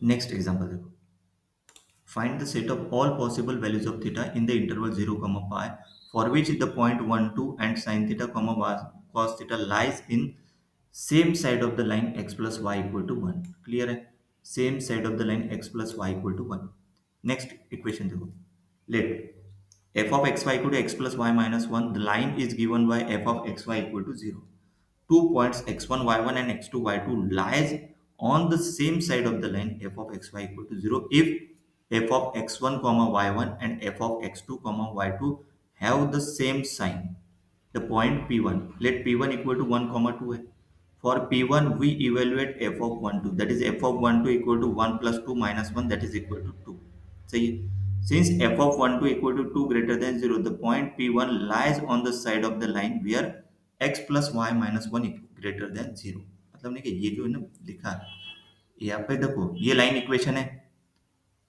Next example देखो, find the set of all possible values of theta in the interval 0 comma pi for which the point 1 2 and sin theta comma cos theta lies in same side of the line x plus y equal to 1. Clear है? Same side of the line x plus y equal to 1. Next equation देखो, late f of xy equal to x plus y minus 1, the line is given by f of xy equal to 0. Two points x1 y1 and x2 y2 lies on the same side of the line f of xy equal to 0 if f of x1 comma y1 and f of x2 comma y2 have the same sign. The point p1, let p1 equal to 1 comma 2 है. For p1 we evaluate f of 1 2, that is f of 1 2 equal to 1 plus 2 minus 1, that is equal to 2. सही है? Since f of 1 2 equal to 2 greater than 0, the point p1 lies on the side of the line where x plus y minus 1 greater than 0. मतलब नहीं कि ये जो है ना लिखा है, यहाँ पे देखो ये लाइन इक्वेशन है.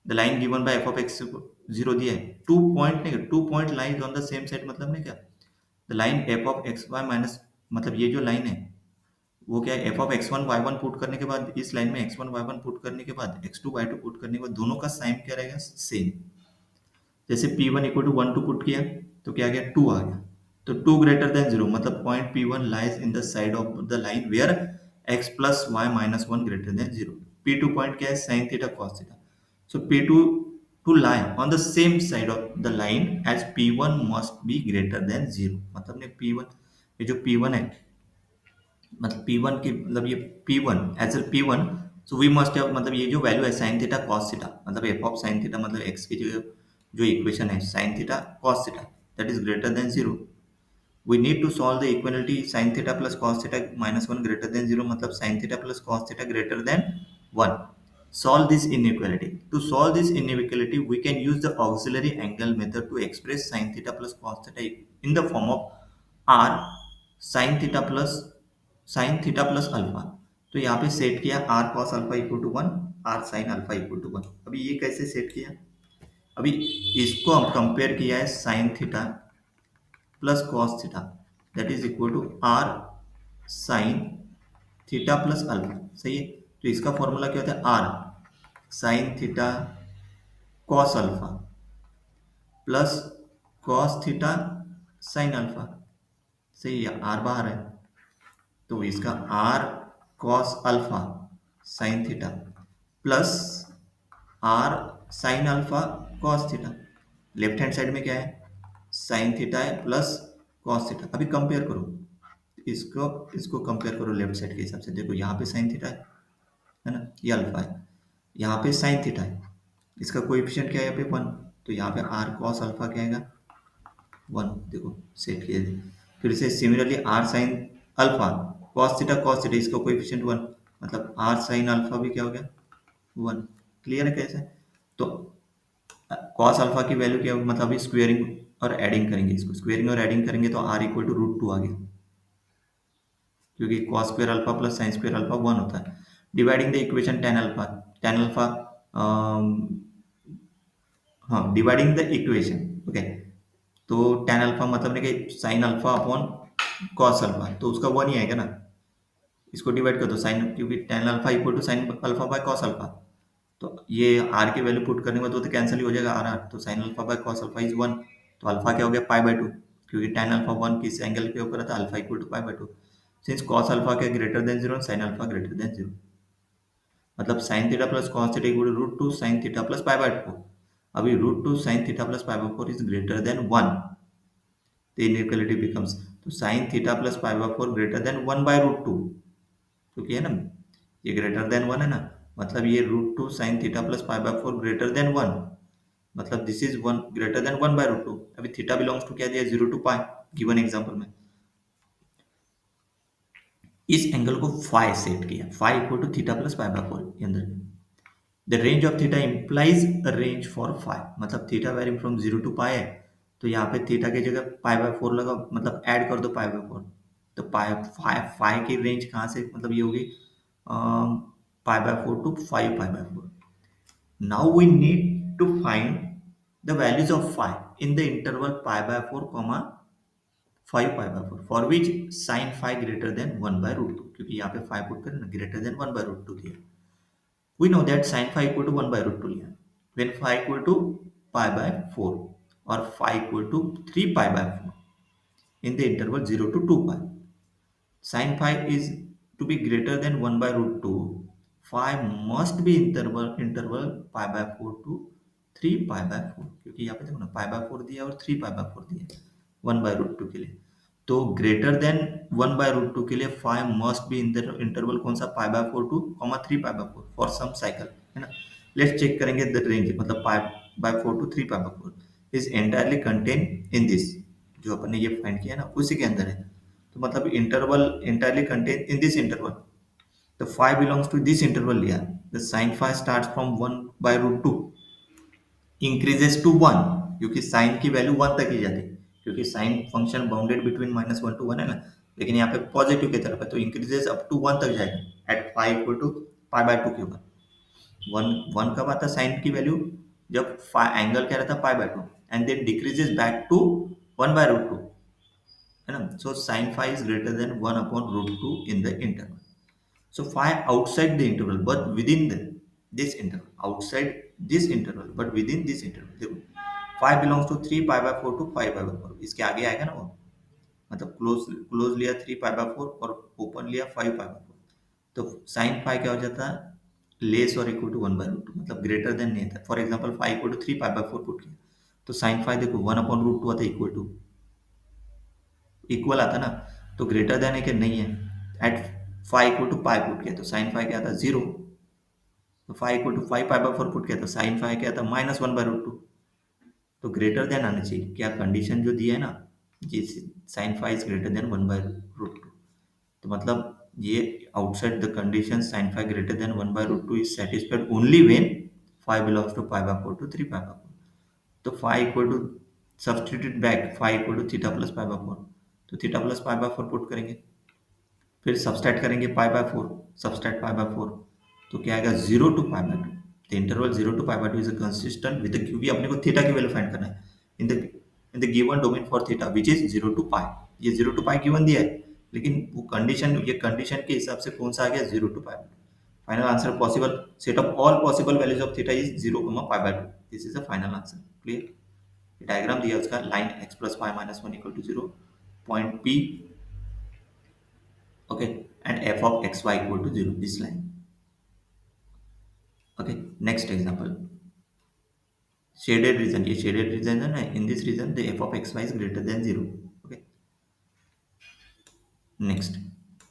The line given by f of x 0 दिया है. टू पॉइंट नहीं, two point line on the same side मतलब नहीं क्या, the line f of x y minus, मतलब ये जो लाइन है वो क्या है, f of x one y one put करने के बाद इस लाइन में x one y one put करने के बाद x two y to put करने के बाद दोनों का साइन क्या रहेगा, सेम. जैसे p one equal to one two put किया तो क्या आ गया, टू आ गया. तो टू ग्रेटर देन जीरो मतलब point p one lies in the side of the line where x plus y minus one greater than zero. P two point क्या है, sine theta cos theta. So p two to lie on the same side of the line as p1 must be greater than 0. मतलब ने p1, ये जो p1 है मतलब P1 की मतलब ये P1 as a P1, so we must have मतलब ये जो वैल्यू है sin थीटा cos थीटा मतलब f ऑफ sin थीटा मतलब x की जो जो इक्वेशन है sin theta cos theta that is greater than 0. We need to solve the equality sin theta plus cos theta minus 1 greater than 0 मतलब sin theta plus cos theta greater than 1. Solve this inequality. To solve this inequality, we can use the auxiliary angle method to express sin theta plus cos theta in the form of r sin theta plus alpha. तो यहाँ पे set किया r cos alpha equal to 1, r sin alpha equal to 1. अभी ये कैसे set किया, अभी इसको हम कंपेयर किया है sin theta plus cos theta that is equal to r sin theta plus alpha. सही है? तो इसका फॉर्मूला क्या होता है, r sin theta cos alpha plus cos theta sin alpha. सही है? r बाहर है तो इसका r cos alpha sin theta plus r sin alpha cos theta. Left hand side में क्या है, sin थीटा है प्लस cos थीटा. अभी कंपेयर करो इसको, इसको कंपेयर करो लेफ्ट साइड के हिसाब से. देखो यहाँ पे sin थीटा है ना, ये अल्फा है, यहाँ पे sin थीटा है, इसका कोएफिशिएंट क्या है यहाँ पे 1, तो यहाँ पे r cos अल्फा क्या आएगा 1. देखो सेट किया. फिर से similarly r sin alpha cos theta इसका कोएफिशिएंट 1 मतलब r sin अल्फा भी क्या हो गया 1. क्लियर है कैसे? तो cos अल्फा की वैल्यू क्या होगी, मतलब अभी स्क्वेयरिंग और एडिंग करेंगे, इसको स्क्वेयरिंग और एडिंग करेंगे तो r equal to root two आ गया क्योंकि cos square alpha plus sin square alpha 1 होता है. Dividing the equation tan alpha हाँ डिवाइडिंग द इक्वेशन ओके. तो tan अल्फा मतलब नहीं कि sin alpha upon cos alpha तो उसका 1 ही आएगा ना. इसको डिवाइड कर दो साइन, क्योंकि tan alpha equal to sine alpha by cos alpha. तो ये r की वैल्यू पुट करने के बाद तो कैंसिल ही हो जाएगा r r. तो sin alpha by cos alpha is 1. तो अल्फा क्या हो गया पाई बाय 2 क्योंकि tan अल्फा 1 किस एंगल के ऊपर था, alpha equal to pi by 2. Since cos alpha क्या greater than 0 sin alpha greater than 0 मतलब sin theta plus cos theta equal to root two sin theta plus pi by 4. अभी root two sin theta plus pi by 4 is greater than 1. the inequality becomes तो sin theta plus pi by 4 greater than 1 by root two, क्योंकि है ना ये greater than 1 है ना, मतलब ये root two sine theta plus pi by 4 greater than 1 मतलब this is 1 greater than 1 by root two. अभी थीटा बिलोंग्स टू क्या दिया, 0 टू पाई गिवन एग्जांपल में. इस एंगल को फाई सेट किया, phi equal to theta plus pi by 4 के अंदर. The range of theta implies a range for phi मतलब theta varying from 0 to pi है तो यहाँ पे थीटा की जगह पाई बाय 4 लगा मतलब ऐड कर दो पाई बाय 4. तो पाई फाई फाई की रेंज कहाँ से मतलब ये होगी pi by 4 to 5 pi by 4. Now we need to find the values of phi in the interval pi by 4 comma 5 pi by 4 for which sin phi greater than 1 by root 2 क्योंकि यहाँ पे phi put करें ना greater than 1 by root 2 दिया. We know that sine phi equal to 1 by root 2 लिया when phi equal to pi by 4 or phi equal to 3 pi by 4 in the interval 0 to 2 pi. Sin phi is to be greater than 1 by root 2. Phi must be interval pi by 4 to 3 pi by 4 क्योंकि यहाँ पे देखो ना pi by 4 दिया और 3 pi by 4 दिया 1 by root 2 के लिए तो ग्रेटर देन 1 by root 2 के लिए phi must be in the interval कौन सा pi by 4 to 3 pi by 4 for some cycle है ना लेट्स चेक करेंगे द रेंज मतलब pi by 4 to 3 pi by 4 is entirely contained in this जो अपन ने ये फाइंड किया ना उसी के अंदर है तो मतलब interval entirely contained in this interval the phi belongs to this interval लिया the sin phi starts from 1 by root 2 increases to 1 क्योंकि sin की वैल्यू 1 तक ही जाती है क्योंकि sin function bounded between -1 to 1 है ना लेकिन यहाँ पे पॉजिटिव की तरफ है तो इंक्रीजेस अप टू 1 तक जाएगा at phi equal to pi by 2 के ऊपर 1 कब आता साइन की वैल्यू जब एंगल क्या रहता pi by 2 and then decreases back to 1 by root 2 है ना so sin phi is greater than 1 upon root 2 in the interval so phi outside the interval but within this interval outside this interval but within this interval देखो phi belongs to 3 pi by 4 to 5 by 4 इसके आगे आएगा ना वो मतलब close लिया 3 pi by 4 और open लिया 5 pi by 4 तो sin phi क्या हो जाता है लेस और इक्वल टू 1 by root 2 मतलब ग्रेटर देन नहीं था for example phi equal to 3 pi by 4 put किया तो sin phi देखो 1 upon root 2 आता है इक्वल आता ना तो ग्रेटर देन है कि नहीं है at five equal to pi put किया तो साइन फाइव क्या था जीरो तो five equal to 5 pi by 4 put किया तो साइन फाइव क्या था -1 by root 2 तो ग्रेटर देन आना चाहिए क्या कंडीशन जो दिया है ना जी sine phi is greater than 1 by root 2 तो मतलब ये outside the condition sine phi greater than 1 by root 2 is satisfied only when phi belongs to pi by 4 to 3 pi by 4 तो five equal to substitute back phi equal to theta plus pi by 4 तो theta plus pi by 4 put करेंगे फिर subtract करेंगे pi by 4 subtract pi by 4 तो क्या आएगा 0 to pi by 2 the interval 0 to pi by 2 is consistent with the QB अपने को theta की वैल्यू फाइंड करना है in the given domain for theta which is 0 to pi ये 0 to pi given दिया है लेकिन वो कंडीशन ये कंडीशन के हिसाब से कौन सा आ गया 0 to pi final answer possible set of all possible values of theta is 0 pi by 2 this is the final answer clear diagram दिया उसका line x plus y minus 1 equal to 0 point p okay and f of xy equal to 0 this line okay next example shaded region ये shaded region है ना in this region the f of xy is greater than 0 okay next